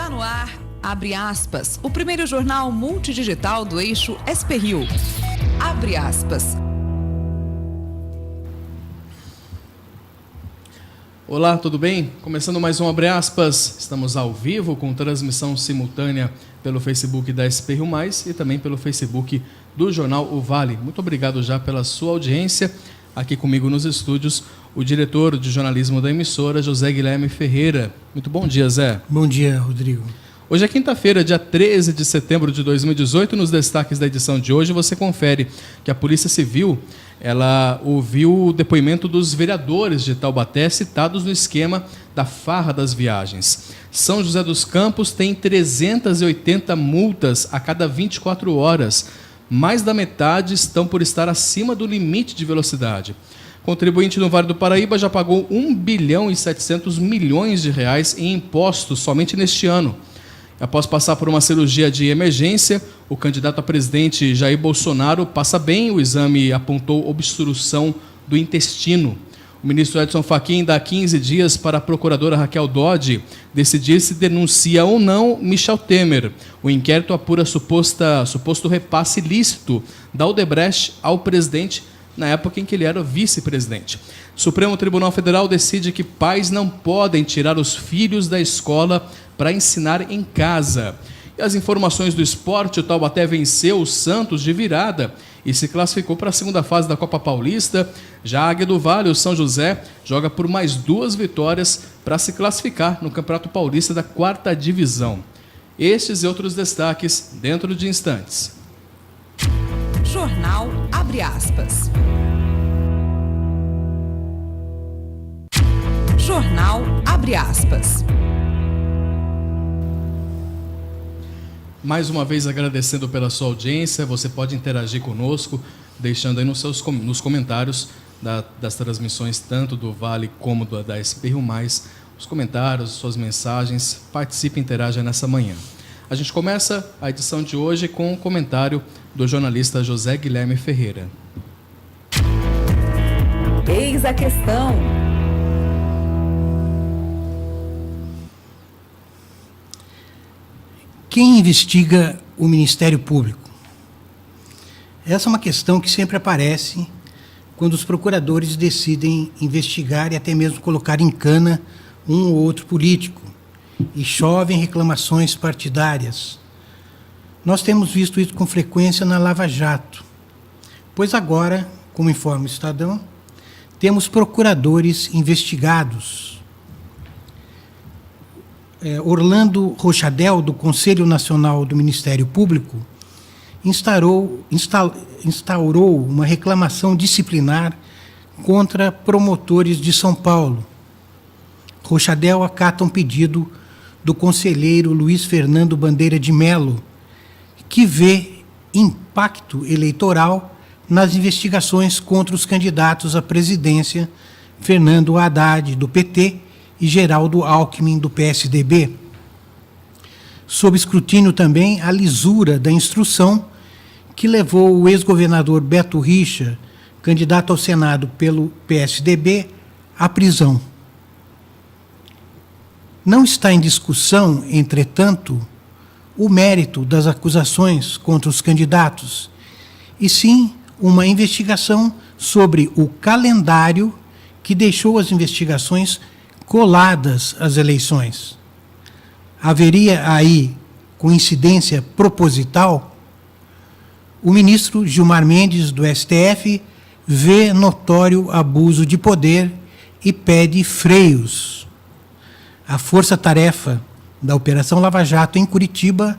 Está no ar, abre aspas, o primeiro jornal multidigital do eixo SP-Rio. Abre aspas. Olá, tudo bem? Começando mais um Abre Aspas, estamos ao vivo com transmissão simultânea pelo Facebook da SP-Rio Mais e também pelo Facebook do Jornal O Vale. Muito obrigado já pela sua audiência. Aqui comigo nos estúdios, o diretor de jornalismo da emissora, José Guilherme Ferreira. Muito bom dia, Zé. Bom dia, Rodrigo. Hoje é quinta-feira, dia 13 de setembro de 2018. Nos destaques da edição de hoje, você confere que a Polícia Civil ela ouviu o depoimento dos vereadores de Taubaté citados no esquema da farra das viagens. São José dos Campos tem 380 multas a cada 24 horas. Mais da metade estão por estar acima do limite de velocidade. Contribuinte no Vale do Paraíba já pagou 1 bilhão e 700 milhões de reais em impostos somente neste ano. Após passar por uma cirurgia de emergência, o candidato a presidente Jair Bolsonaro passa bem. O exame apontou obstrução do intestino. O ministro Edson Fachin dá 15 dias para a procuradora Raquel Dodge decidir se denuncia ou não Michel Temer. O inquérito apura suposto repasse ilícito da Odebrecht ao presidente na época em que ele era vice-presidente. O Supremo Tribunal Federal decide que pais não podem tirar os filhos da escola para ensinar em casa. E as informações do esporte: o Taubaté venceu o Santos de virada e se classificou para a segunda fase da Copa Paulista. Já a Águia do Vale, o São José, joga por mais 2 vitórias para se classificar no Campeonato Paulista da 4ª Divisão. Estes e outros destaques dentro de instantes. Jornal Abre Aspas. Jornal Abre Aspas. Mais uma vez agradecendo pela sua audiência. Você pode interagir conosco, deixando aí nos comentários das transmissões, tanto do Vale como da SP-Rio Mais, os comentários, suas mensagens. Participe e interaja nessa manhã. A gente começa a edição de hoje com um comentário do jornalista José Guilherme Ferreira. Eis a questão. Quem investiga o Ministério Público? Essa é uma questão que sempre aparece quando os procuradores decidem investigar e até mesmo colocar em cana um ou outro político, e chovem reclamações partidárias. Nós temos visto isso com frequência na Lava Jato, pois agora, como informa o Estadão, temos procuradores investigados. Orlando Rochadel, do Conselho Nacional do Ministério Público, instaurou uma reclamação disciplinar contra promotores de São Paulo. Rochadel acata um pedido do conselheiro Luiz Fernando Bandeira de Mello, que vê impacto eleitoral nas investigações contra os candidatos à presidência Fernando Haddad, do PT, e Geraldo Alckmin, do PSDB. Sob escrutínio também a lisura da instrução que levou o ex-governador Beto Richa, candidato ao Senado pelo PSDB, à prisão. Não está em discussão, entretanto, o mérito das acusações contra os candidatos, e sim uma investigação sobre o calendário que deixou as investigações coladas às eleições. Haveria aí coincidência proposital? O ministro Gilmar Mendes, do STF, vê notório abuso de poder e pede freios. A força-tarefa da Operação Lava Jato em Curitiba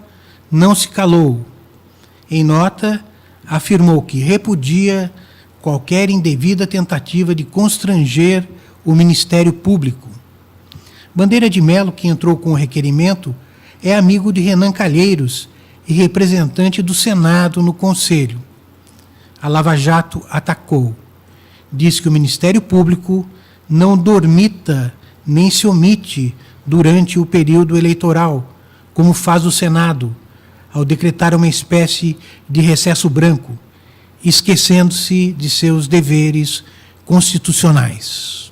não se calou. Em nota, afirmou que repudia qualquer indevida tentativa de constranger o Ministério Público. Bandeira de Mello, que entrou com o requerimento, é amigo de Renan Calheiros e representante do Senado no Conselho. A Lava Jato atacou. Diz que o Ministério Público não dormita nem se omite durante o período eleitoral, como faz o Senado, ao decretar uma espécie de recesso branco, esquecendo-se de seus deveres constitucionais.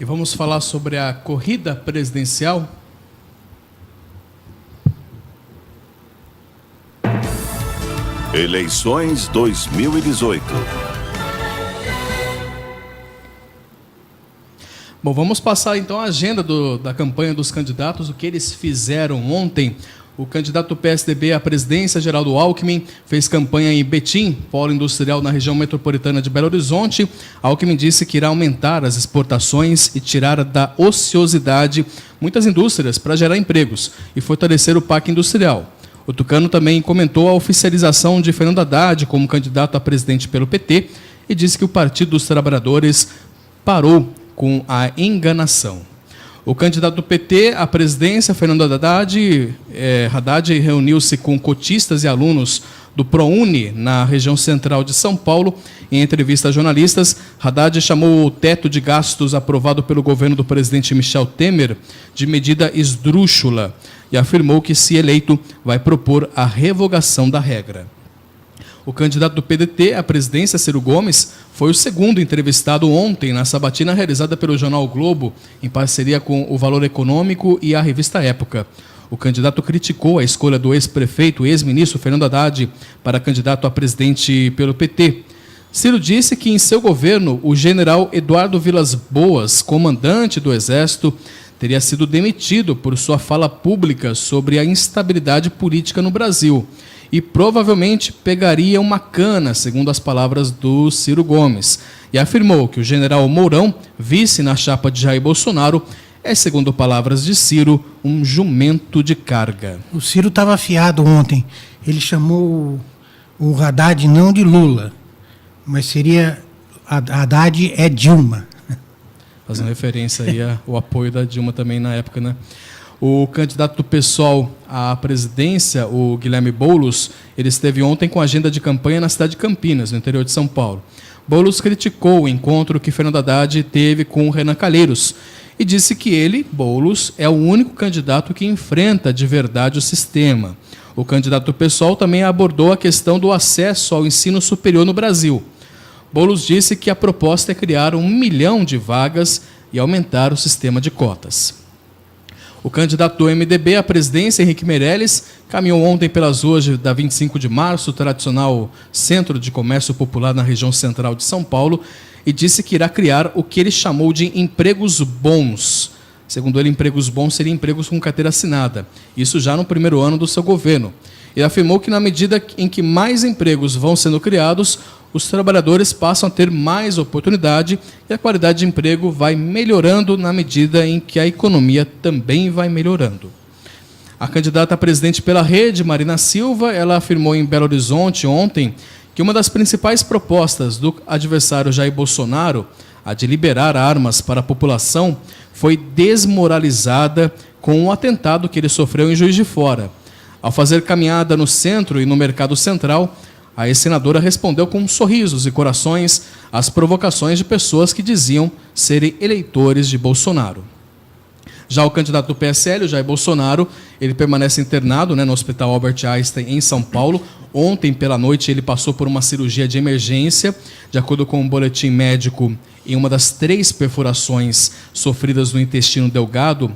E vamos falar sobre a corrida presidencial? Eleições 2018. Bom, vamos passar então a agenda da campanha dos candidatos, o que eles fizeram ontem. O candidato do PSDB à presidência, Geraldo Alckmin, fez campanha em Betim, polo industrial na região metropolitana de Belo Horizonte. Alckmin disse que irá aumentar as exportações e tirar da ociosidade muitas indústrias para gerar empregos e fortalecer o parque industrial. O tucano também comentou a oficialização de Fernando Haddad como candidato a presidente pelo PT e disse que o Partido dos Trabalhadores parou com a enganação. O candidato do PT à presidência, Fernando Haddad, reuniu-se com cotistas e alunos do ProUni, na região central de São Paulo. Em entrevista a jornalistas, Haddad chamou o teto de gastos aprovado pelo governo do presidente Michel Temer de medida esdrúxula e afirmou que, se eleito, vai propor a revogação da regra. O candidato do PDT à presidência, Ciro Gomes, foi o segundo entrevistado ontem na sabatina realizada pelo jornal o Globo, em parceria com o Valor Econômico e a revista Época. O candidato criticou a escolha do ex-prefeito e ex-ministro Fernando Haddad para candidato a presidente pelo PT. Ciro disse que em seu governo o general Eduardo Vilas Boas, comandante do Exército, teria sido demitido por sua fala pública sobre a instabilidade política no Brasil e provavelmente pegaria uma cana, segundo as palavras do Ciro Gomes. E afirmou que o general Mourão, vice na chapa de Jair Bolsonaro, é, segundo palavras de Ciro, um jumento de carga. O Ciro estava afiado ontem. Ele chamou o Haddad não de Lula, mas seria Haddad é Dilma. Fazendo referência aí ao apoio da Dilma também na época, né? O candidato do PSOL à presidência, o Guilherme Boulos, ele esteve ontem com agenda de campanha na cidade de Campinas, no interior de São Paulo. Boulos criticou o encontro que Fernando Haddad teve com o Renan Calheiros e disse que ele, Boulos, é o único candidato que enfrenta de verdade o sistema. O candidato do PSOL também abordou a questão do acesso ao ensino superior no Brasil. Boulos disse que a proposta é criar 1 milhão de vagas e aumentar o sistema de cotas. O candidato do MDB à presidência, Henrique Meirelles, caminhou ontem pelas ruas da 25 de março, o tradicional centro de comércio popular na região central de São Paulo, e disse que irá criar o que ele chamou de empregos bons. Segundo ele, empregos bons seriam empregos com carteira assinada. Isso já no primeiro ano do seu governo. Ele afirmou que, na medida em que mais empregos vão sendo criados, os trabalhadores passam a ter mais oportunidade e a qualidade de emprego vai melhorando na medida em que a economia também vai melhorando. A candidata a presidente pela Rede, Marina Silva, ela afirmou em Belo Horizonte ontem que uma das principais propostas do adversário Jair Bolsonaro, a de liberar armas para a população, foi desmoralizada com o atentado que ele sofreu em Juiz de Fora. Ao fazer caminhada no centro e no Mercado Central, a ex-senadora respondeu com sorrisos e corações às provocações de pessoas que diziam serem eleitores de Bolsonaro. Já o candidato do PSL, o Jair Bolsonaro, ele permanece internado, no Hospital Albert Einstein, em São Paulo. Ontem, pela noite, ele passou por uma cirurgia de emergência. De acordo com um boletim médico, em uma das 3 perfurações sofridas no intestino delgado,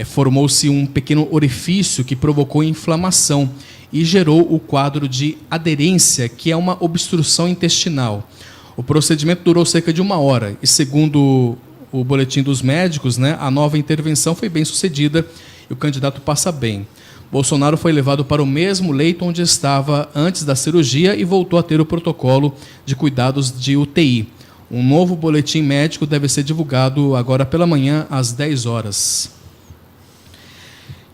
formou-se um pequeno orifício que provocou inflamação e gerou o quadro de aderência, que é uma obstrução intestinal. O procedimento durou cerca de 1 hora e, segundo o boletim dos médicos, a nova intervenção foi bem sucedida e o candidato passa bem. Bolsonaro foi levado para o mesmo leito onde estava antes da cirurgia e voltou a ter o protocolo de cuidados de UTI. Um novo boletim médico deve ser divulgado agora pela manhã, às 10 horas.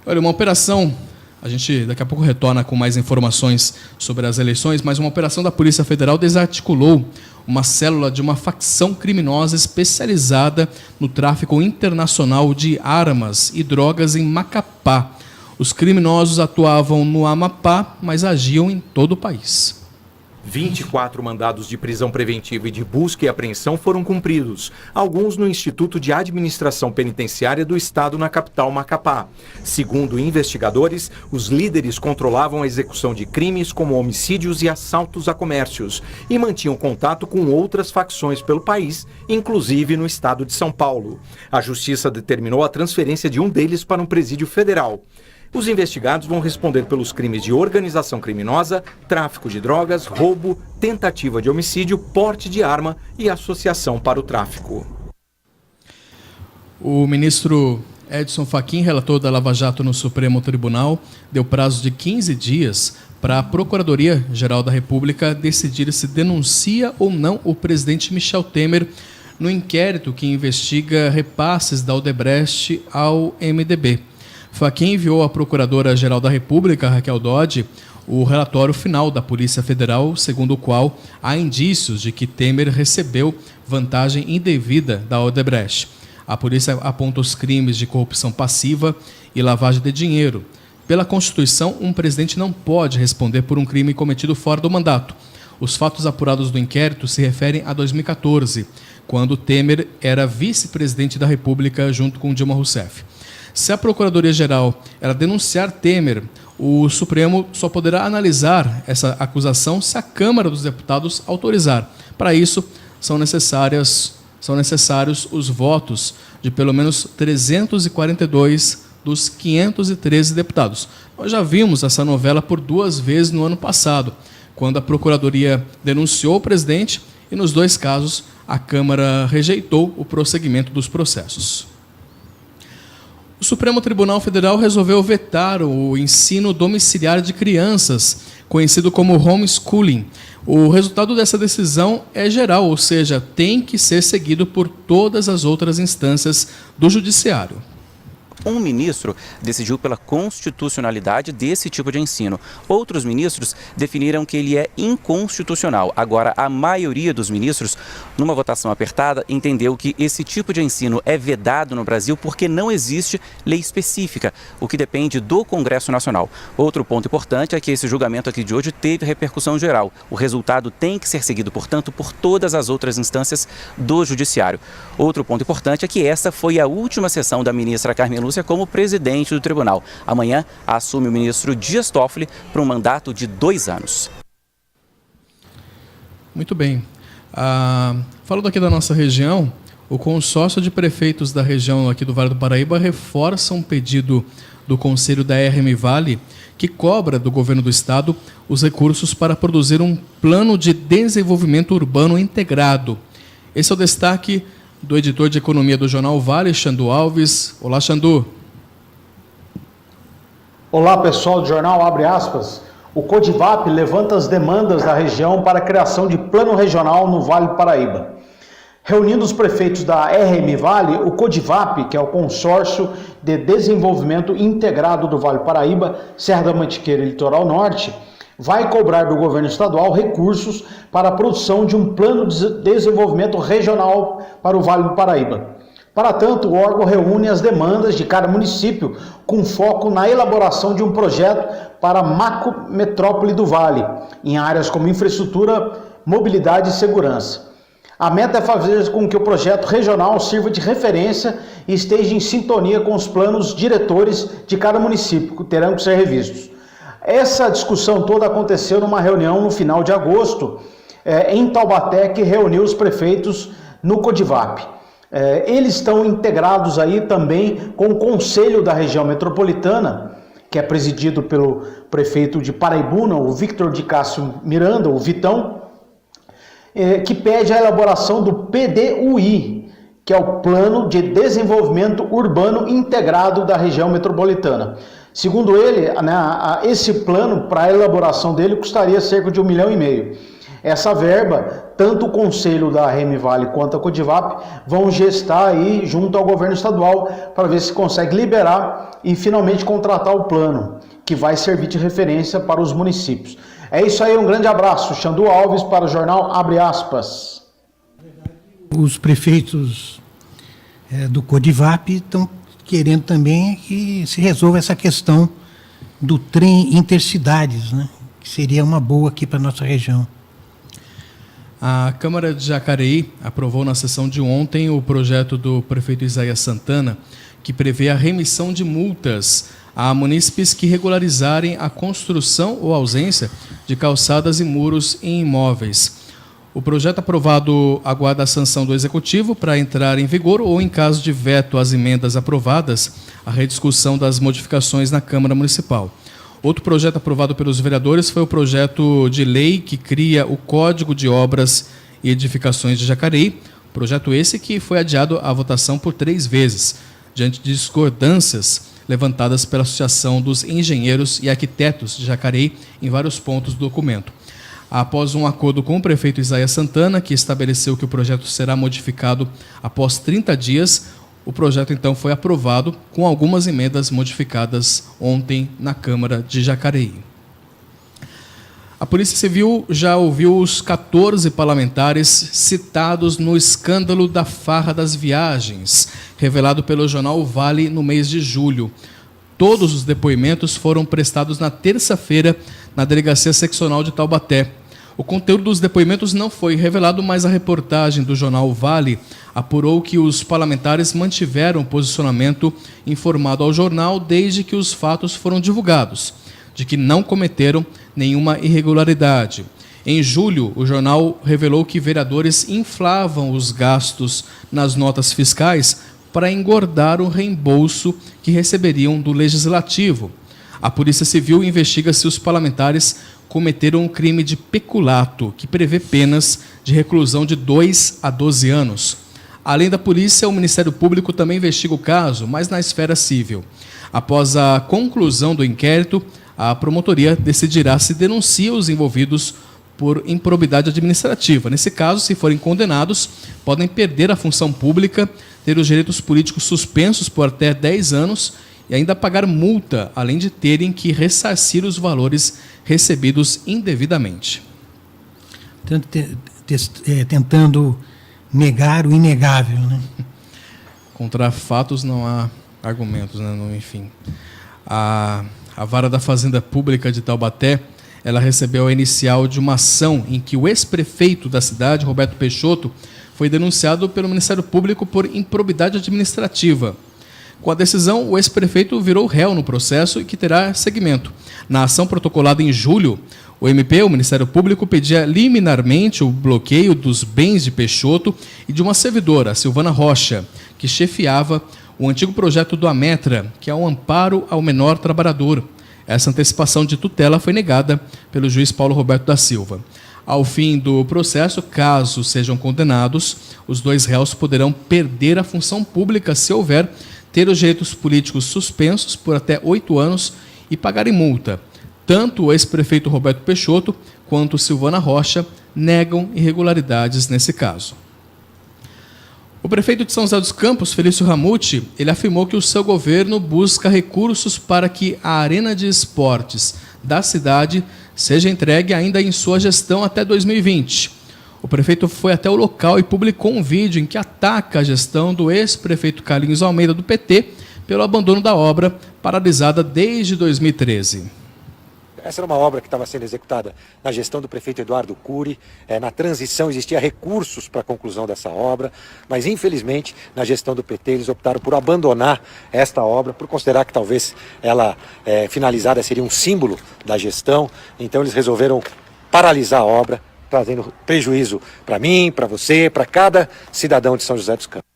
Olha, uma operação, a gente daqui a pouco retorna com mais informações sobre as eleições, mas uma operação da Polícia Federal desarticulou uma célula de uma facção criminosa especializada no tráfico internacional de armas e drogas em Macapá. Os criminosos atuavam no Amapá, mas agiam em todo o país. 24 mandados de prisão preventiva e de busca e apreensão foram cumpridos, alguns no Instituto de Administração Penitenciária do Estado na capital Macapá. Segundo investigadores, os líderes controlavam a execução de crimes como homicídios e assaltos a comércios e mantinham contato com outras facções pelo país, inclusive no estado de São Paulo. A Justiça determinou a transferência de um deles para um presídio federal. Os investigados vão responder pelos crimes de organização criminosa, tráfico de drogas, roubo, tentativa de homicídio, porte de arma e associação para o tráfico. O ministro Edson Fachin, relator da Lava Jato no Supremo Tribunal, deu prazo de 15 dias para a Procuradoria-Geral da República decidir se denuncia ou não o presidente Michel Temer no inquérito que investiga repasses da Odebrecht ao MDB. Fachin enviou à Procuradora-Geral da República, Raquel Dodge, o relatório final da Polícia Federal, segundo o qual há indícios de que Temer recebeu vantagem indevida da Odebrecht. A polícia aponta os crimes de corrupção passiva e lavagem de dinheiro. Pela Constituição, um presidente não pode responder por um crime cometido fora do mandato. Os fatos apurados do inquérito se referem a 2014, quando Temer era vice-presidente da República junto com Dilma Rousseff. Se a Procuradoria-Geral denunciar Temer, o Supremo só poderá analisar essa acusação se a Câmara dos Deputados autorizar. Para isso, são necessários os votos de pelo menos 342 dos 513 deputados. Nós já vimos essa novela por 2 vezes no ano passado, quando a Procuradoria denunciou o presidente e, nos 2 casos, a Câmara rejeitou o prosseguimento dos processos. O Supremo Tribunal Federal resolveu vetar o ensino domiciliar de crianças, conhecido como homeschooling. O resultado dessa decisão é geral, ou seja, tem que ser seguido por todas as outras instâncias do Judiciário. Um ministro decidiu pela constitucionalidade desse tipo de ensino. Outros ministros definiram que ele é inconstitucional. Agora, a maioria dos ministros, numa votação apertada, entendeu que esse tipo de ensino é vedado no Brasil porque não existe lei específica, o que depende do Congresso Nacional. Outro ponto importante é que esse julgamento aqui de hoje teve repercussão geral. O resultado tem que ser seguido, portanto, por todas as outras instâncias do Judiciário. Outro ponto importante é que essa foi a última sessão da ministra Carmen Lúcia como presidente do tribunal. Amanhã assume o ministro Dias Toffoli para um mandato de 2 anos. Muito bem. Falando aqui da nossa região, o consórcio de prefeitos da região aqui do Vale do Paraíba reforça um pedido do Conselho da RM Vale, que cobra do governo do estado os recursos para produzir um plano de desenvolvimento urbano integrado. Esse é o destaque do editor de economia do Jornal Vale, Xandu Alves. Olá, Xandu. Olá, pessoal do Jornal Abre Aspas. O Codivap levanta as demandas da região para a criação de plano regional no Vale do Paraíba. Reunindo os prefeitos da RM Vale, o Codivap, que é o Consórcio de Desenvolvimento Integrado do Vale do Paraíba, Serra da Mantiqueira e Litoral Norte, vai cobrar do governo estadual recursos para a produção de um plano de desenvolvimento regional para o Vale do Paraíba. Para tanto, o órgão reúne as demandas de cada município com foco na elaboração de um projeto para a macrometrópole do Vale, em áreas como infraestrutura, mobilidade e segurança. A meta é fazer com que o projeto regional sirva de referência e esteja em sintonia com os planos diretores de cada município, que terão que ser revistos. Essa discussão toda aconteceu numa reunião no final de agosto, em Taubaté, que reuniu os prefeitos no Codivap. Eles estão integrados aí também com o Conselho da Região Metropolitana, que é presidido pelo prefeito de Paraibuna, o Victor de Cássio Miranda, o Vitão, que pede a elaboração do PDUI, que é o Plano de Desenvolvimento Urbano Integrado da Região Metropolitana. Segundo ele, esse plano, para a elaboração dele, custaria cerca de R$1,5 milhão. Essa verba, tanto o Conselho da RM Vale quanto a Codivap vão gestar aí junto ao governo estadual para ver se consegue liberar e finalmente contratar o plano, que vai servir de referência para os municípios. É isso aí, um grande abraço. Xandu Alves para o Jornal Abre Aspas. Os prefeitos do Codivap estão querendo também que se resolva essa questão do trem intercidades, né? Que seria uma boa aqui para a nossa região. A Câmara de Jacareí aprovou na sessão de ontem o projeto do prefeito Isaías Santana, que prevê a remissão de multas a munícipes que regularizarem a construção ou ausência de calçadas e muros em imóveis. O projeto aprovado aguarda a sanção do Executivo para entrar em vigor ou, em caso de veto às emendas aprovadas, a rediscussão das modificações na Câmara Municipal. Outro projeto aprovado pelos vereadores foi o projeto de lei que cria o Código de Obras e Edificações de Jacareí, projeto esse que foi adiado à votação por 3 vezes, diante de discordâncias levantadas pela Associação dos Engenheiros e Arquitetos de Jacareí em vários pontos do documento. Após um acordo com o prefeito Isaías Santana, que estabeleceu que o projeto será modificado após 30 dias, o projeto então foi aprovado com algumas emendas modificadas ontem na Câmara de Jacareí. A Polícia Civil já ouviu os 14 parlamentares citados no escândalo da farra das viagens, revelado pelo jornal Vale no mês de julho. Todos os depoimentos foram prestados na terça-feira na Delegacia Seccional de Taubaté. O conteúdo dos depoimentos não foi revelado, mas a reportagem do jornal Vale apurou que os parlamentares mantiveram o posicionamento informado ao jornal desde que os fatos foram divulgados, de que não cometeram nenhuma irregularidade. Em julho, o jornal revelou que vereadores inflavam os gastos nas notas fiscais para engordar o reembolso que receberiam do Legislativo. A Polícia Civil investiga se os parlamentares cometeram um crime de peculato, que prevê penas de reclusão de 2 a 12 anos. Além da polícia, o Ministério Público também investiga o caso, mas na esfera civil. Após a conclusão do inquérito, a promotoria decidirá se denuncia os envolvidos por improbidade administrativa. Nesse caso, se forem condenados, podem perder a função pública, ter os direitos políticos suspensos por até 10 anos e ainda pagar multa, além de terem que ressarcir os valores recebidos indevidamente. Tentando negar o inegável, né? Contra fatos não há argumentos, né? Enfim. A Vara da Fazenda Pública de Taubaté, ela recebeu a inicial de uma ação em que o ex-prefeito da cidade, Roberto Peixoto, foi denunciado pelo Ministério Público por improbidade administrativa. Com a decisão, o ex-prefeito virou réu no processo e que terá seguimento. Na ação protocolada em julho, o MP, o Ministério Público, pedia liminarmente o bloqueio dos bens de Peixoto e de uma servidora, Silvana Rocha, que chefiava o antigo projeto do Ametra, que é um amparo ao menor trabalhador. Essa antecipação de tutela foi negada pelo juiz Paulo Roberto da Silva. Ao fim do processo, caso sejam condenados, os 2 réus poderão perder a função pública se houver, ter os direitos políticos suspensos por até 8 anos e pagarem multa. Tanto o ex-prefeito Roberto Peixoto quanto Silvana Rocha negam irregularidades nesse caso. O prefeito de São José dos Campos, Felício Ramute, ele afirmou que o seu governo busca recursos para que a arena de esportes da cidade seja entregue ainda em sua gestão até 2020. O prefeito foi até o local e publicou um vídeo em que ataca a gestão do ex-prefeito Carlinhos Almeida, do PT, pelo abandono da obra, paralisada desde 2013. Essa era uma obra que estava sendo executada na gestão do prefeito Eduardo Cury. Na transição existia recursos para a conclusão dessa obra, mas infelizmente na gestão do PT eles optaram por abandonar esta obra, por considerar que talvez ela finalizada seria um símbolo da gestão. Então eles resolveram paralisar a obra, trazendo prejuízo para mim, para você, para cada cidadão de São José dos Campos.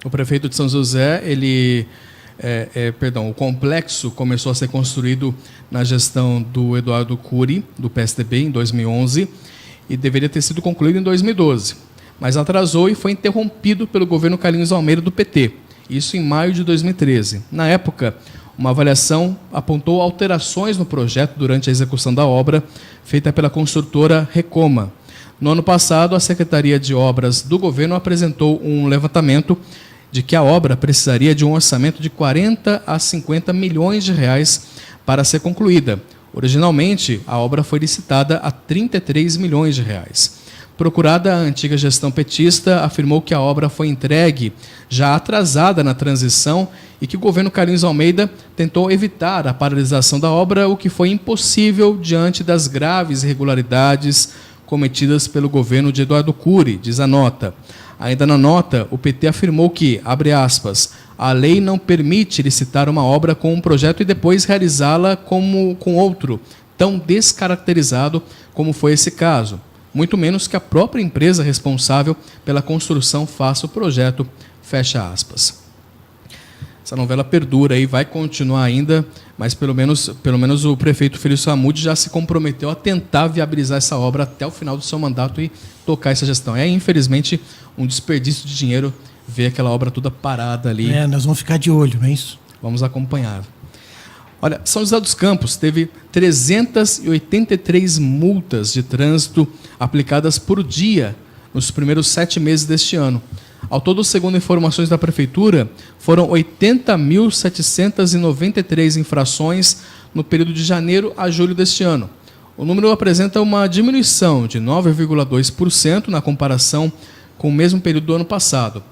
O prefeito de São José, o complexo começou a ser construído na gestão do Eduardo Cury, do PSDB, em 2011, e deveria ter sido concluído em 2012, mas atrasou e foi interrompido pelo governo Carlinhos Almeida, do PT, isso em maio de 2013. Na época, uma avaliação apontou alterações no projeto durante a execução da obra, feita pela construtora Recoma. No ano passado, a Secretaria de Obras do governo apresentou um levantamento de que a obra precisaria de um orçamento de 40 a 50 milhões de reais para ser concluída. Originalmente, a obra foi licitada a 33 milhões de reais. Procurada, a antiga gestão petista afirmou que a obra foi entregue já atrasada na transição e que o governo Carlinhos Almeida tentou evitar a paralisação da obra, o que foi impossível diante das graves irregularidades cometidas pelo governo de Eduardo Cury, diz a nota. Ainda na nota, o PT afirmou que, abre aspas, a lei não permite licitar uma obra com um projeto e depois realizá-la com outro, tão descaracterizado como foi esse caso, muito menos que a própria empresa responsável pela construção faça o projeto, fecha aspas. Essa novela perdura e vai continuar ainda, mas pelo menos o prefeito Felício Ramute já se comprometeu a tentar viabilizar essa obra até o final do seu mandato e tocar essa gestão. É, infelizmente, um desperdício de dinheiro ver aquela obra toda parada ali. Nós vamos ficar de olho, não é isso? Vamos acompanhar. Olha, São José dos Campos teve 383 multas de trânsito aplicadas por dia nos primeiros 7 meses deste ano. Ao todo, segundo informações da Prefeitura, foram 80.793 infrações no período de janeiro a julho deste ano. O número apresenta uma diminuição de 9,2% na comparação com o mesmo período do ano passado.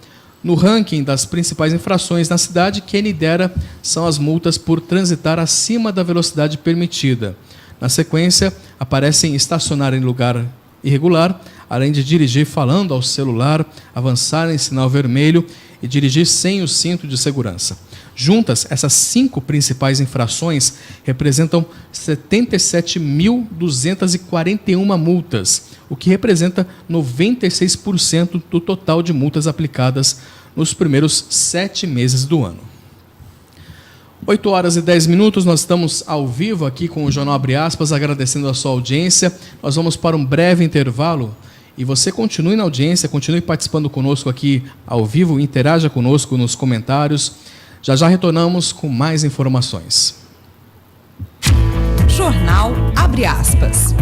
No ranking das principais infrações na cidade, quem lidera são as multas por transitar acima da velocidade permitida. Na sequência, aparecem estacionar em lugar irregular, além de dirigir falando ao celular, avançar em sinal vermelho e dirigir sem o cinto de segurança. Juntas, essas 5 principais infrações representam 77.241 multas, o que representa 96% do total de multas aplicadas nos primeiros 7 meses do ano. 8h10, nós estamos ao vivo aqui com o Jornal Abre Aspas, agradecendo a sua audiência. Nós vamos para um breve intervalo e você continue na audiência, continue participando conosco aqui ao vivo, interaja conosco nos comentários. Já já retornamos com mais informações. Jornal Abre Aspas.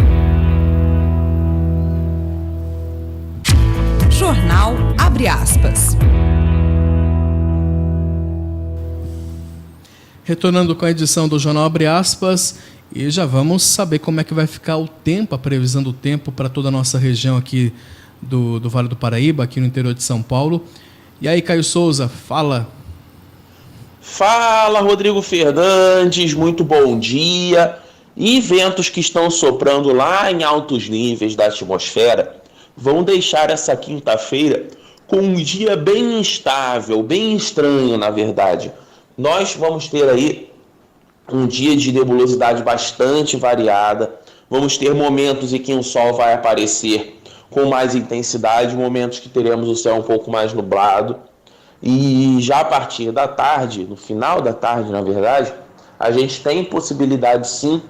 Jornal Abre Aspas. Retornando com a edição do Jornal Abre Aspas, e já vamos saber como é que vai ficar o tempo, a previsão do tempo para toda a nossa região aqui do Vale do Paraíba, aqui no interior de São Paulo. E aí, Caio Souza, fala. Fala, Rodrigo Fernandes, muito bom dia. E ventos que estão soprando lá em altos níveis da atmosfera vão deixar essa quinta-feira com um dia bem instável, bem estranho, na verdade. Nós vamos ter aí um dia de nebulosidade bastante variada, vamos ter momentos em que o sol vai aparecer com mais intensidade, momentos que teremos o céu um pouco mais nublado, e já a partir da tarde, no final da tarde, na verdade, a gente tem possibilidade sim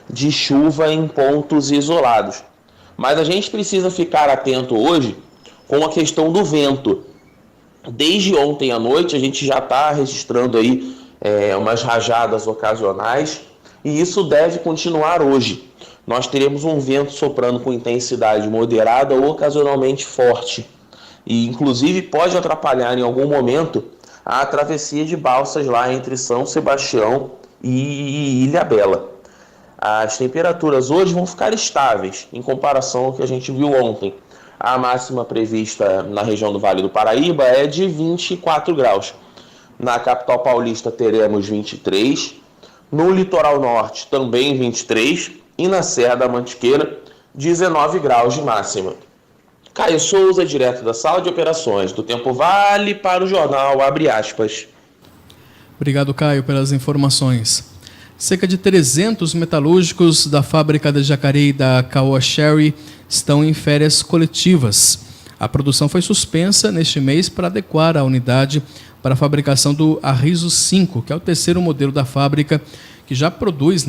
de chuva em pontos isolados. Mas a gente precisa ficar atento hoje com a questão do vento. Desde ontem à noite a gente já está registrando aí umas rajadas ocasionais e isso deve continuar hoje. Nós teremos um vento soprando com intensidade moderada ou ocasionalmente forte e inclusive pode atrapalhar em algum momento a travessia de balsas lá entre São Sebastião e Ilhabela. As temperaturas hoje vão ficar estáveis em comparação ao que a gente viu ontem. A máxima prevista na região do Vale do Paraíba é de 24 graus. Na capital paulista teremos 23, no litoral norte também 23 e na Serra da Mantiqueira 19 graus de máxima. Caio Souza, direto da Sala de Operações do Tempo Vale para o Jornal Abre Aspas. Obrigado, Caio, pelas informações. Cerca de 300 metalúrgicos da fábrica de Jacareí da Caoa Sherry estão em férias coletivas. A produção foi suspensa neste mês para adequar a unidade para a fabricação do Arriso 5, que é o terceiro modelo da fábrica, que já produz,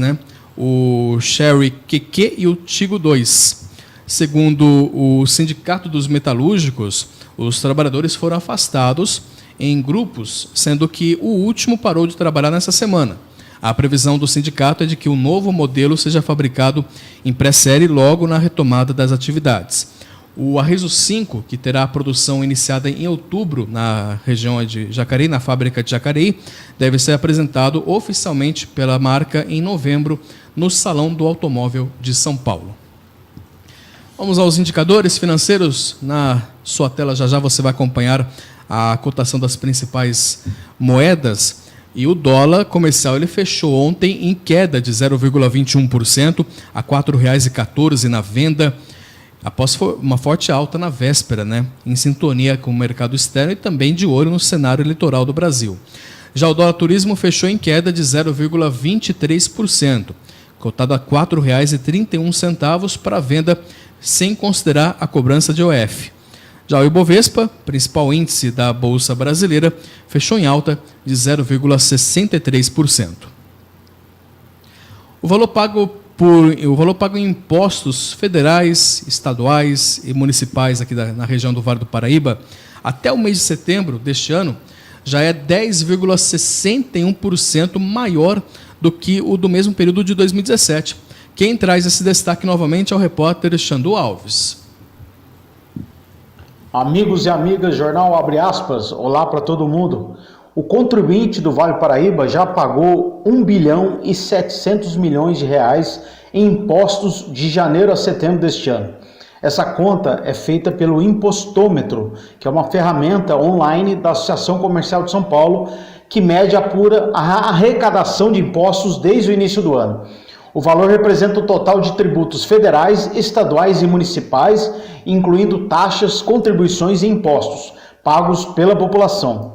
o Sherry QQ e o Tigo 2. Segundo o Sindicato dos Metalúrgicos, os trabalhadores foram afastados em grupos, sendo que o último parou de trabalhar nessa semana. A previsão do sindicato é de que o novo modelo seja fabricado em pré-série logo na retomada das atividades. O Arriso 5, que terá a produção iniciada em outubro na região de Jacareí, na fábrica de Jacareí, deve ser apresentado oficialmente pela marca em novembro no Salão do Automóvel de São Paulo. Vamos aos indicadores financeiros. Na sua tela já você vai acompanhar a cotação das principais moedas. E o dólar comercial ele fechou ontem em queda de 0,21% a R$ 4,14 na venda, após uma forte alta na véspera, em sintonia com o mercado externo e também de olho no cenário eleitoral do Brasil. Já o dólar turismo fechou em queda de 0,23%, cotado a R$ 4,31 para venda sem considerar a cobrança de IOF. Já o Ibovespa, principal índice da Bolsa Brasileira, fechou em alta de 0,63%. O valor pago em impostos federais, estaduais e municipais aqui na região do Vale do Paraíba, até o mês de setembro deste ano, já é 10,61% maior do que o do mesmo período de 2017. Quem traz esse destaque novamente é o repórter Xandu Alves. Amigos e amigas, Jornal Abre Aspas, olá para todo mundo. O contribuinte do Vale Paraíba já pagou 1 bilhão e 700 milhões de reais em impostos de janeiro a setembro deste ano. Essa conta é feita pelo Impostômetro, que é uma ferramenta online da Associação Comercial de São Paulo, que mede e apura a arrecadação de impostos desde o início do ano. O valor representa o total de tributos federais, estaduais e municipais, incluindo taxas, contribuições e impostos pagos pela população.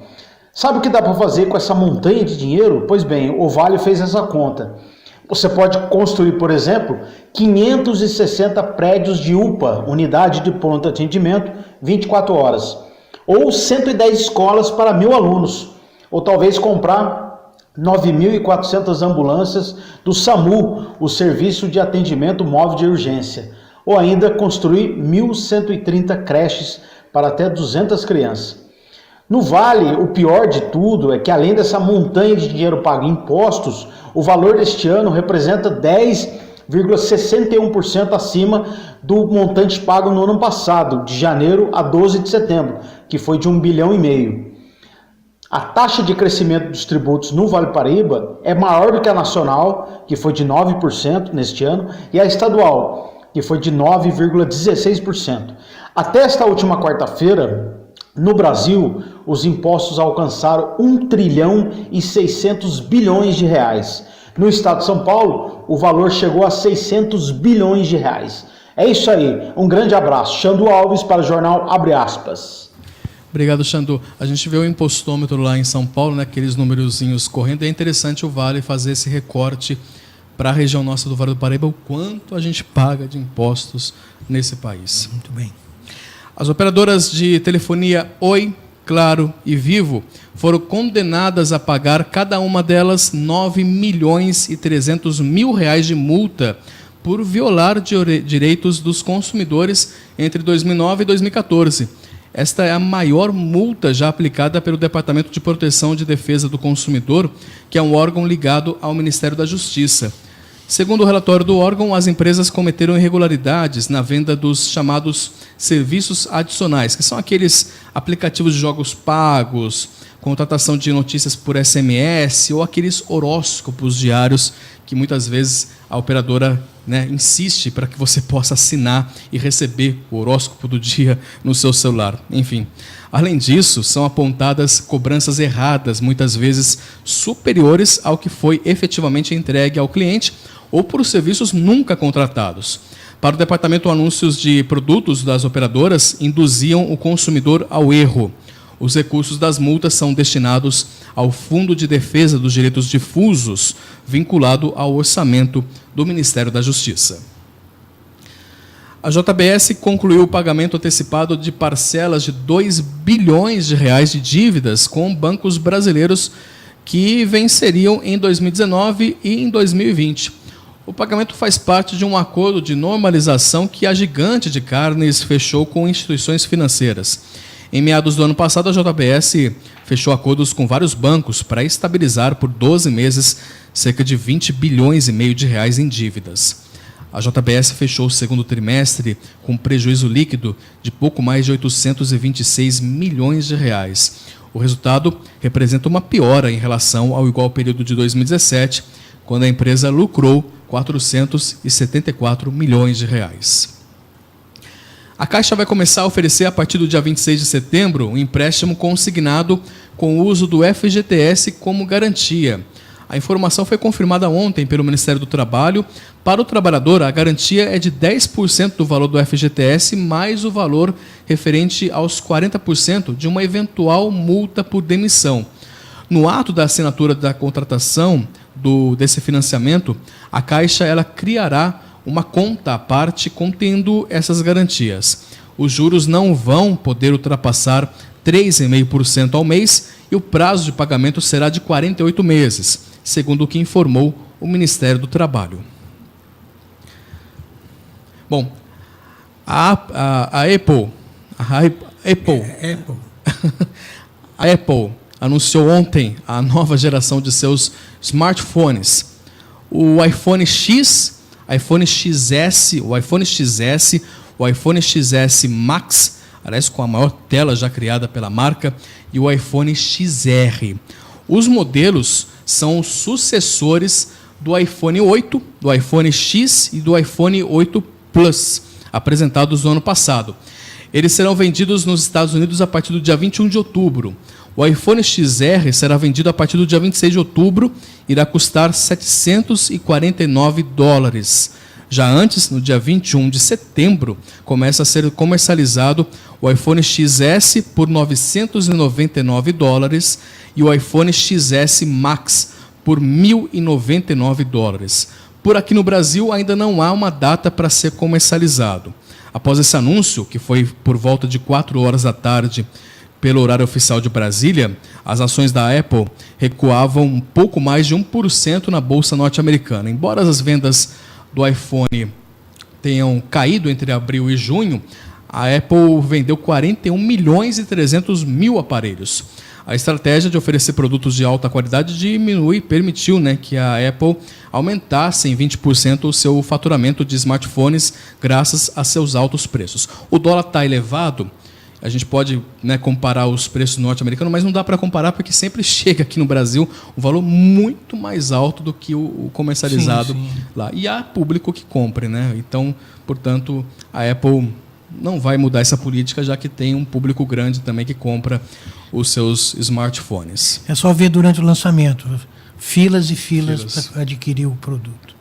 Sabe o que dá para fazer com essa montanha de dinheiro? Pois bem, o Vale fez essa conta. Você pode construir, por exemplo, 560 prédios de UPA, Unidade de Pronto Atendimento, 24 horas. Ou 110 escolas para 1.000 alunos. Ou talvez comprar 9.400 ambulâncias do SAMU, o Serviço de Atendimento Móvel de Urgência. Ou ainda construir 1.130 creches para até 200 crianças. No Vale, o pior de tudo é que além dessa montanha de dinheiro pago em impostos, o valor deste ano representa 10,61% acima do montante pago no ano passado, de janeiro a 12 de setembro, que foi de 1,5 bilhão. A taxa de crescimento dos tributos no Vale Paraíba é maior do que a nacional, que foi de 9% neste ano, e a estadual, que foi de 9,16%. Até esta última quarta-feira, no Brasil, os impostos alcançaram 1 trilhão e 600 bilhões de reais. No estado de São Paulo, o valor chegou a 600 bilhões de reais. É isso aí, um grande abraço. Xandu Alves para o Jornal Abre Aspas. Obrigado, Xandu. A gente vê o impostômetro lá em São Paulo, né, aqueles numerozinhos correndo. É interessante o Vale fazer esse recorte para a região nossa do Vale do Paraíba, o quanto a gente paga de impostos nesse país. Muito bem. As operadoras de telefonia Oi, Claro e Vivo foram condenadas a pagar cada uma delas 9 milhões e 300 mil reais de multa por violar direitos dos consumidores entre 2009 e 2014. Esta é a maior multa já aplicada pelo Departamento de Proteção de Defesa do Consumidor, que é um órgão ligado ao Ministério da Justiça. Segundo o relatório do órgão, as empresas cometeram irregularidades na venda dos chamados serviços adicionais, que são aqueles aplicativos de jogos pagos, contratação de notícias por SMS ou aqueles horóscopos diários que muitas vezes a operadora, né, insiste para que você possa assinar e receber o horóscopo do dia no seu celular. Enfim, além disso, são apontadas cobranças erradas, muitas vezes superiores ao que foi efetivamente entregue ao cliente ou por serviços nunca contratados. Para o departamento, anúncios de produtos das operadoras induziam o consumidor ao erro. Os recursos das multas são destinados ao Fundo de Defesa dos Direitos Difusos, vinculado ao orçamento do Ministério da Justiça. A JBS concluiu o pagamento antecipado de parcelas de 2 bilhões de reais de dívidas com bancos brasileiros que venceriam em 2019 e em 2020. O pagamento faz parte de um acordo de normalização que a Gigante de Carnes fechou com instituições financeiras. Em meados do ano passado, a JBS fechou acordos com vários bancos para estabilizar por 12 meses cerca de 20 bilhões e meio de reais em dívidas. A JBS fechou o segundo trimestre com prejuízo líquido de pouco mais de 826 milhões de reais. O resultado representa uma piora em relação ao igual período de 2017, quando a empresa lucrou 474 milhões de reais. A Caixa vai começar a oferecer, a partir do dia 26 de setembro, um empréstimo consignado com o uso do FGTS como garantia. A informação foi confirmada ontem pelo Ministério do Trabalho. Para o trabalhador, a garantia é de 10% do valor do FGTS, mais o valor referente aos 40% de uma eventual multa por demissão. No ato da assinatura da contratação desse financiamento, a Caixa ela criará uma conta à parte contendo essas garantias. Os juros não vão poder ultrapassar 3,5% ao mês e o prazo de pagamento será de 48 meses, segundo o que informou o Ministério do Trabalho. Bom, a Apple a Apple anunciou ontem a nova geração de seus smartphones. O iPhone X, iPhone XS, o iPhone XS, o iPhone XS Max, aliás, com a maior tela já criada pela marca, e o iPhone XR. Os modelos são os sucessores do iPhone 8, do iPhone X e do iPhone 8 Plus, apresentados no ano passado. Eles serão vendidos nos Estados Unidos a partir do dia 21 de outubro. O iPhone XR será vendido a partir do dia 26 de outubro e irá custar $749. Já antes, no dia 21 de setembro, começa a ser comercializado o iPhone XS por $999 e o iPhone XS Max por $1.099. Por aqui no Brasil ainda não há uma data para ser comercializado. Após esse anúncio, que foi por volta de 4 horas da tarde, pelo horário oficial de Brasília, as ações da Apple recuavam um pouco mais de 1% na bolsa norte-americana. Embora as vendas do iPhone tenham caído entre abril e junho, a Apple vendeu 41.300.000 aparelhos. A estratégia de oferecer produtos de alta qualidade permitiu que a Apple aumentasse em 20% o seu faturamento de smartphones graças a seus altos preços. O dólar está elevado, a gente pode comparar os preços norte-americanos, mas não dá para comparar porque sempre chega aqui no Brasil um valor muito mais alto do que o comercializado lá. E há público que compre, Então, portanto, a Apple não vai mudar essa política, já que tem um público grande também que compra os seus smartphones. É só ver durante o lançamento, filas e filas para adquirir o produto.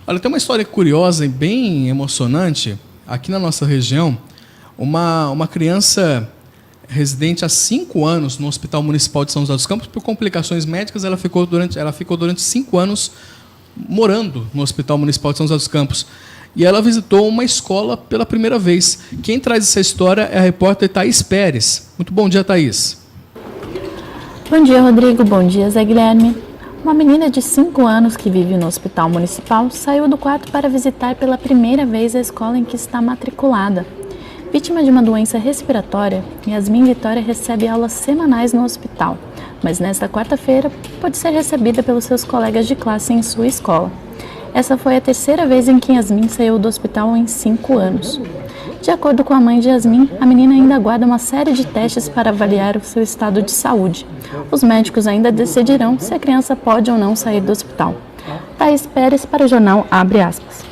Olha, tem uma história curiosa e bem emocionante. Aqui na nossa região, uma criança residente há 5 anos no Hospital Municipal de São José dos Campos, por complicações médicas, ela ficou durante 5 anos morando no Hospital Municipal de São José dos Campos. E ela visitou uma escola pela primeira vez. Quem traz essa história é a repórter Thaís Pérez. Muito bom dia, Thaís. Bom dia, Rodrigo. Bom dia, Zé Guilherme. Uma menina de 5 anos que vive no Hospital Municipal saiu do quarto para visitar pela primeira vez a escola em que está matriculada. Vítima de uma doença respiratória, Yasmin Vitória recebe aulas semanais no hospital, mas nesta quarta-feira pode ser recebida pelos seus colegas de classe em sua escola. Essa foi a terceira vez em que Yasmin saiu do hospital em 5 anos. De acordo com a mãe de Yasmin, a menina ainda aguarda uma série de testes para avaliar o seu estado de saúde. Os médicos ainda decidirão se a criança pode ou não sair do hospital. Thaís Pérez para o jornal Abre Aspas.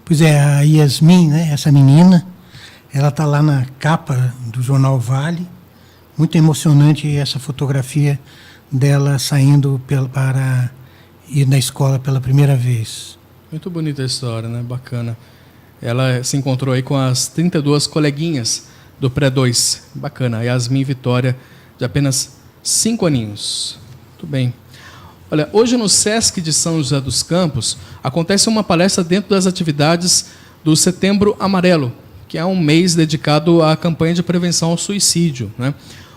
Pois é, a Yasmin, essa menina, ela está lá na capa do jornal Vale. Muito emocionante essa fotografia dela saindo para ir na escola pela primeira vez. Muito bonita a história, Bacana. Ela se encontrou aí com as 32 coleguinhas do Pré-2. Bacana. Yasmin Vitória, de apenas 5 aninhos. Muito bem. Olha, hoje no Sesc de São José dos Campos acontece uma palestra dentro das atividades do Setembro Amarelo, que é um mês dedicado à campanha de prevenção ao suicídio,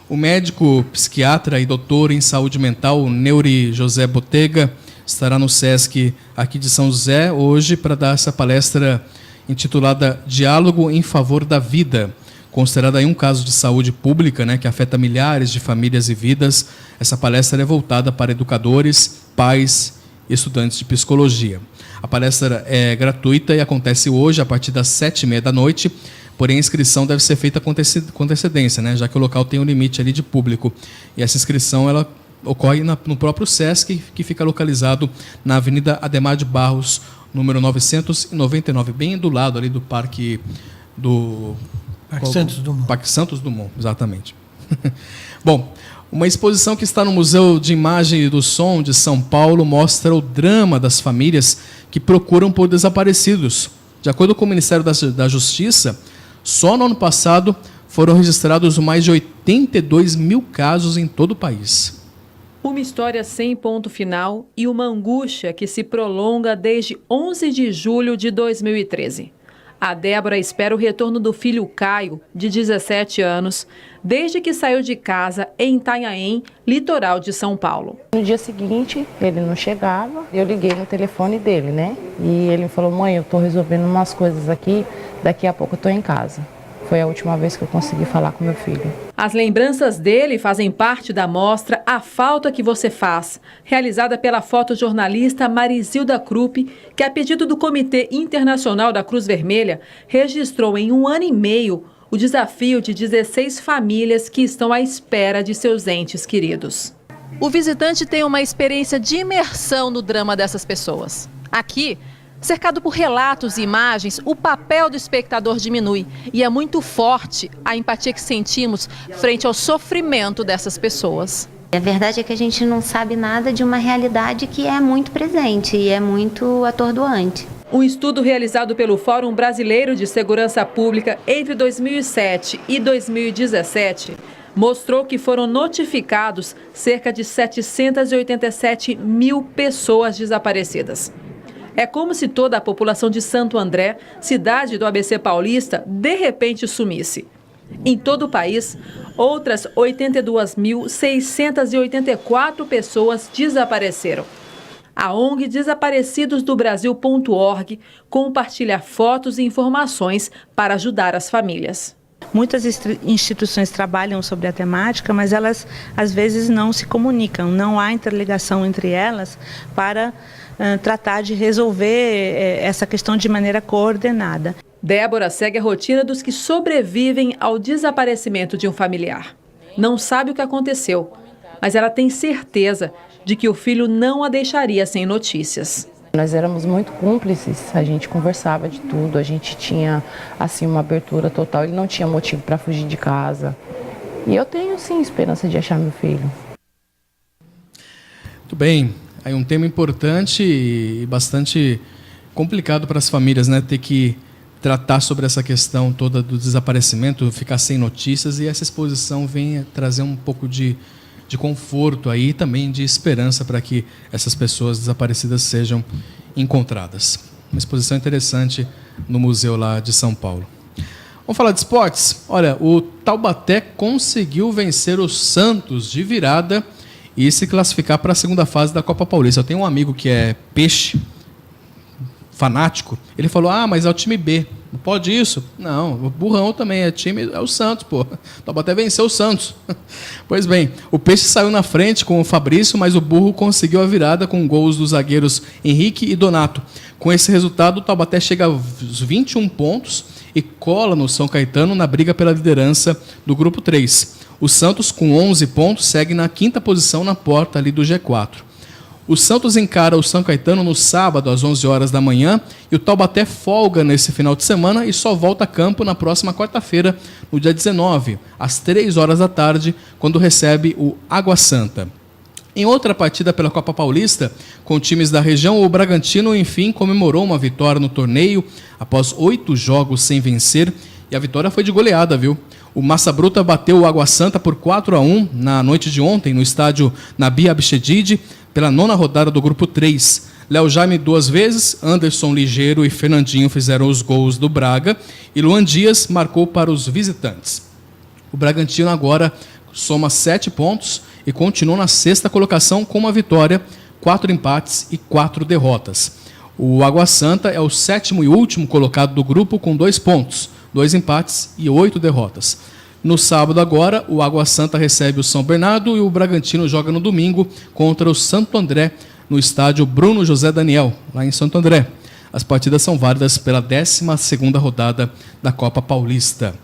O médico, psiquiatra e doutor em saúde mental, Neuri José Botega, estará no Sesc aqui de São José hoje para dar essa palestra intitulada Diálogo em Favor da Vida, considerada aí um caso de saúde pública, que afeta milhares de famílias e vidas. Essa palestra é voltada para educadores, pais e estudantes de psicologia. A palestra é gratuita e acontece hoje a partir das 7h30 da noite, porém a inscrição deve ser feita com antecedência, já que o local tem um limite ali de público. E essa inscrição ela ocorre no próprio Sesc, que fica localizado na Avenida Ademar de Barros, número 999, bem do lado ali do Parque Santos Dumont. Parque Santos Dumont, exatamente. Bom, uma exposição que está no Museu de Imagem e do Som de São Paulo mostra o drama das famílias que procuram por desaparecidos. De acordo com o Ministério da Justiça, só no ano passado foram registrados mais de 82 mil casos em todo o país. Uma história sem ponto final e uma angústia que se prolonga desde 11 de julho de 2013. A Débora espera o retorno do filho Caio, de 17 anos, desde que saiu de casa em Itanhaém, litoral de São Paulo. No dia seguinte, ele não chegava, eu liguei no telefone dele, né? E ele falou: mãe, eu estou resolvendo umas coisas aqui, daqui a pouco eu estou em casa. Foi a última vez que eu consegui falar com meu filho. As lembranças dele fazem parte da mostra A Falta que Você Faz, realizada pela fotojornalista Marisilda Krupp, que, a pedido do Comitê Internacional da Cruz Vermelha, registrou em 1 ano e meio o desafio de 16 famílias que estão à espera de seus entes queridos. O visitante tem uma experiência de imersão no drama dessas pessoas. Aqui, cercado por relatos e imagens, o papel do espectador diminui e é muito forte a empatia que sentimos frente ao sofrimento dessas pessoas. A verdade é que a gente não sabe nada de uma realidade que é muito presente e é muito atordoante. Um estudo realizado pelo Fórum Brasileiro de Segurança Pública entre 2007 e 2017 mostrou que foram notificados cerca de 787 mil pessoas desaparecidas. É como se toda a população de Santo André, cidade do ABC Paulista, de repente sumisse. Em todo o país, outras 82.684 pessoas desapareceram. A ONG Desaparecidosdobrasil.org compartilha fotos e informações para ajudar as famílias. Muitas instituições trabalham sobre a temática, mas elas às vezes não se comunicam, não há interligação entre elas para tratar de resolver essa questão de maneira coordenada. Débora segue a rotina dos que sobrevivem ao desaparecimento de um familiar. Não sabe o que aconteceu, mas ela tem certeza de que o filho não a deixaria sem notícias. Nós éramos muito cúmplices, a gente conversava de tudo, a gente tinha assim uma abertura total, ele não tinha motivo para fugir de casa. E eu tenho sim esperança de achar meu filho. Muito bem, aí um tema importante e bastante complicado para as famílias, né? Ter que tratar sobre essa questão toda do desaparecimento, ficar sem notícias, e essa exposição vem trazer um pouco de conforto aí, e também de esperança para que essas pessoas desaparecidas sejam encontradas. Uma exposição interessante no museu lá de São Paulo. Vamos falar de esportes? Olha, o Taubaté conseguiu vencer o Santos de virada e se classificar para a segunda fase da Copa Paulista. Eu tenho um amigo que é peixe, fanático, ele falou: mas é o time B, não pode isso? Não, o burrão também é o Santos, pô. O Taubaté venceu o Santos. Pois bem, o Peixe saiu na frente com o Fabrício, mas o burro conseguiu a virada com gols dos zagueiros Henrique e Donato. Com esse resultado, o Taubaté chega aos 21 pontos e cola no São Caetano na briga pela liderança do grupo 3. O Santos, com 11 pontos, segue na 5ª posição na porta ali do G4. O Santos encara o São Caetano no sábado, às 11 horas da manhã, e o Taubaté folga nesse final de semana e só volta a campo na próxima quarta-feira, no dia 19, às 3 horas da tarde, quando recebe o Água Santa. Em outra partida pela Copa Paulista, com times da região, o Bragantino, enfim, comemorou uma vitória no torneio, após 8 jogos sem vencer, e a vitória foi de goleada, viu? O Massa Bruta bateu o Água Santa por 4-1 na noite de ontem, no estádio Nabi Abichedid, pela 9ª rodada do grupo 3. Léo Jaime 2 vezes, Anderson Ligeiro e Fernandinho fizeram os gols do Braga e Luan Dias marcou para os visitantes. O Bragantino agora soma 7 pontos e continua na 6ª colocação com uma vitória, 4 empates e 4 derrotas. O Água Santa é o 7º e último colocado do grupo com 2 pontos, 2 empates e 8 derrotas. No sábado agora, o Água Santa recebe o São Bernardo e o Bragantino joga no domingo contra o Santo André, no estádio Bruno José Daniel, lá em Santo André. As partidas são válidas pela 12ª rodada da Copa Paulista.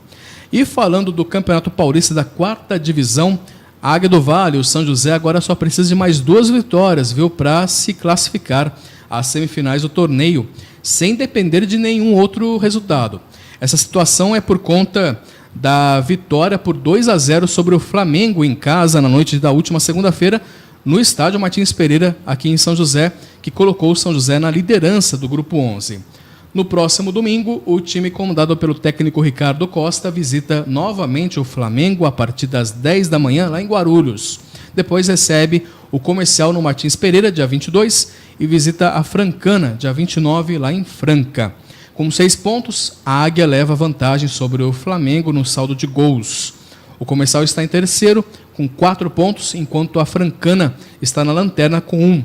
E falando do Campeonato Paulista da 4ª Divisão, a Águia do Vale, o São José, agora só precisa de mais 2 vitórias, viu, para se classificar às semifinais do torneio, sem depender de nenhum outro resultado. Essa situação é por conta da vitória por 2-0 sobre o Flamengo em casa na noite da última segunda-feira, no estádio Martins Pereira, aqui em São José, que colocou o São José na liderança do grupo 11. No próximo domingo, o time comandado pelo técnico Ricardo Costa visita novamente o Flamengo a partir das 10 da manhã, lá em Guarulhos. Depois recebe o Comercial no Martins Pereira, dia 22, e visita a Francana, dia 29, lá em Franca. Com 6 pontos, a Águia leva vantagem sobre o Flamengo no saldo de gols. O Comercial está em terceiro, com 4 pontos, enquanto a Francana está na lanterna com 1.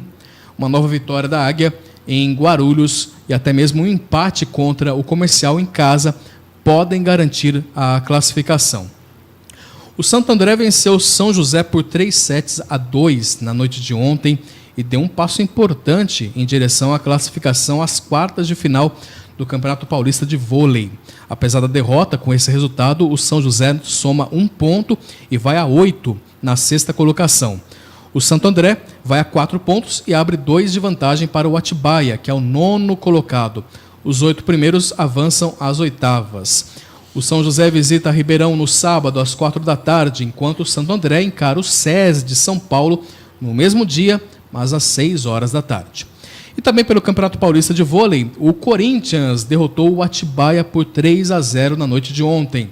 Uma nova vitória da Águia em Guarulhos e até mesmo um empate contra o Comercial em casa podem garantir a classificação. O Santo André venceu São José por 3-2 na noite de ontem e deu um passo importante em direção à classificação às quartas de final do Campeonato Paulista de Vôlei. Apesar da derrota, com esse resultado, o São José soma 1 ponto e vai a 8 na 6ª colocação. O Santo André vai a 4 pontos e abre 2 de vantagem para o Atibaia, que é o 9º colocado. Os 8 primeiros avançam às 8º. O São José visita Ribeirão no sábado às 4 da tarde, enquanto o Santo André encara o SESI de São Paulo no mesmo dia, mas às 6 horas da tarde. E também pelo Campeonato Paulista de Vôlei, o Corinthians derrotou o Atibaia por 3-0 na noite de ontem.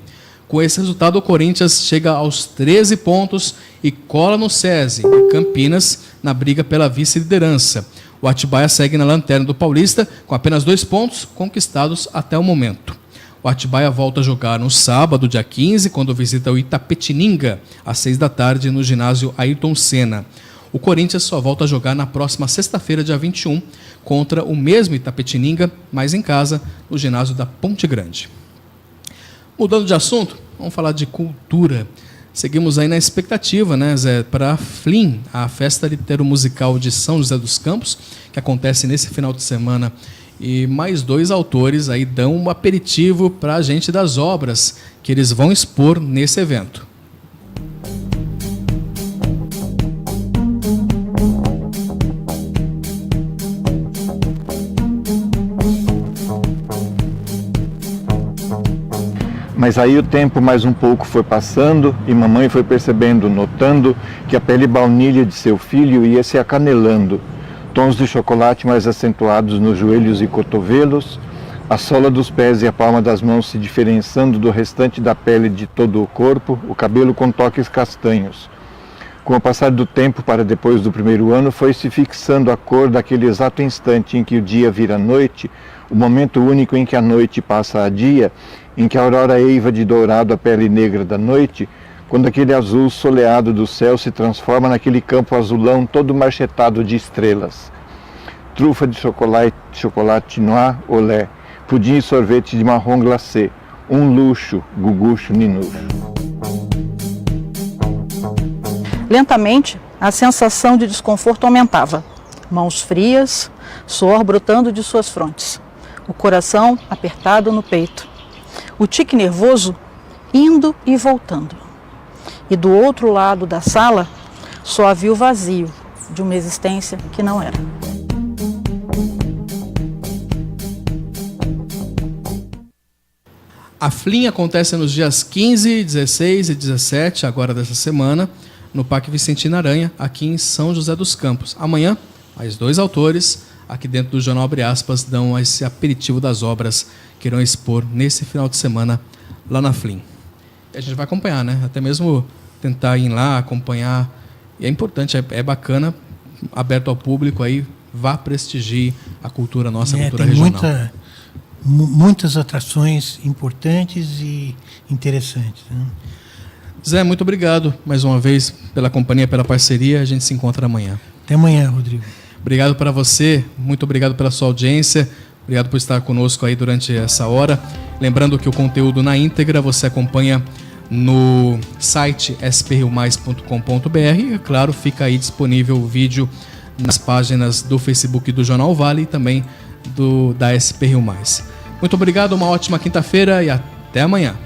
Com esse resultado, o Corinthians chega aos 13 pontos e cola no SESI e Campinas na briga pela vice-liderança. O Atibaia segue na lanterna do Paulista com apenas 2 pontos conquistados até o momento. O Atibaia volta a jogar no sábado, dia 15, quando visita o Itapetininga, às 6 da tarde, no ginásio Ayrton Senna. O Corinthians só volta a jogar na próxima sexta-feira, dia 21, contra o mesmo Itapetininga, mas em casa, no ginásio da Ponte Grande. Mudando de assunto, vamos falar de cultura. Seguimos aí na expectativa, né, Zé, para a FLIM, a Festa Litero-Musical de São José dos Campos, que acontece nesse final de semana. E mais 2 autores aí dão um aperitivo para a gente das obras que eles vão expor nesse evento. Mas aí o tempo mais um pouco foi passando e mamãe foi percebendo, notando que a pele baunilha de seu filho ia se acanelando, tons de chocolate mais acentuados nos joelhos e cotovelos, a sola dos pés e a palma das mãos se diferenciando do restante da pele de todo o corpo, o cabelo com toques castanhos. Com o passar do tempo para depois do primeiro ano, foi se fixando a cor daquele exato instante em que o dia vira noite, o momento único em que a noite passa a dia, em que a aurora eiva de dourado a pele negra da noite, quando aquele azul soleado do céu se transforma naquele campo azulão todo marchetado de estrelas. Trufa de chocolate noir olé, pudim e sorvete de marrom glacé, um luxo, gugucho ninucho. Lentamente, a sensação de desconforto aumentava. Mãos frias, suor brotando de suas frontes. O coração apertado no peito. O tique nervoso indo e voltando. E do outro lado da sala, só havia o vazio de uma existência que não era. A FLIM acontece nos dias 15, 16 e 17, agora dessa semana, no Parque Vicentina Aranha, aqui em São José dos Campos. Amanhã, mais 2 autores, aqui dentro do Jornal Abre Aspas, dão esse aperitivo das obras que irão expor nesse final de semana lá na FLIM. E a gente vai acompanhar, né? Até mesmo tentar ir lá, acompanhar. E é importante, é bacana, aberto ao público, aí vá prestigiar a cultura nossa, a cultura regional. Tem muitas atrações importantes e interessantes, né? Zé, muito obrigado mais uma vez pela companhia, pela parceria. A gente se encontra amanhã. Até amanhã, Rodrigo. Obrigado para você, muito obrigado pela sua audiência, obrigado por estar conosco aí durante essa hora. Lembrando que o conteúdo na íntegra você acompanha no site sprriomais.com.br e, claro, fica aí disponível o vídeo nas páginas do Facebook do Jornal Vale e também da SP Rio Mais. Muito obrigado, uma ótima quinta-feira e até amanhã.